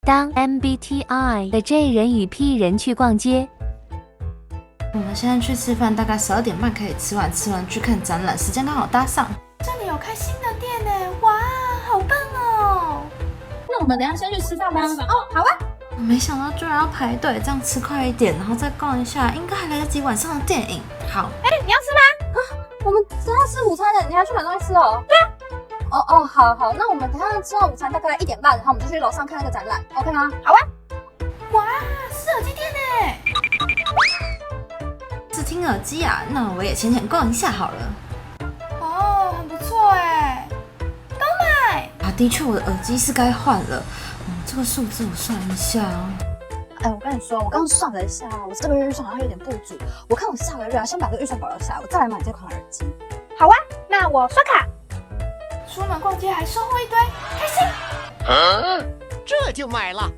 当 MBTI 的 J 人与 P 人去逛街。我们现在去吃饭，大概12点半可以吃完，吃完去看展览，时间刚好搭上。这里有开新的店呢，哇，好棒哦！那我们等一下先去吃饭吧。哦，好啊。我没想到居然要排队，这样吃快一点，然后再逛一下，应该还来得及晚上的电影。好，你要吃吗？我们等一下吃午餐的，你还去买东西吃哦？对啊。好，那我们等一下吃完午餐大概1点半，然后我们就去楼上看那个展览 ，OK 吗？好啊。哇，是耳机店呢。是听耳机啊，那我也浅逛一下好了。哦，很不错哎，都买。啊，的确我的耳机是该换了。这个数字我算一下哦。哎，我跟你说，我刚刚算了一下，我这个月预算好像有点不足，我看我下个月先把这个预算保留下来，我再来买这款耳机。好啊，那我刷卡。出门逛街还收获一堆，开心。这就买了。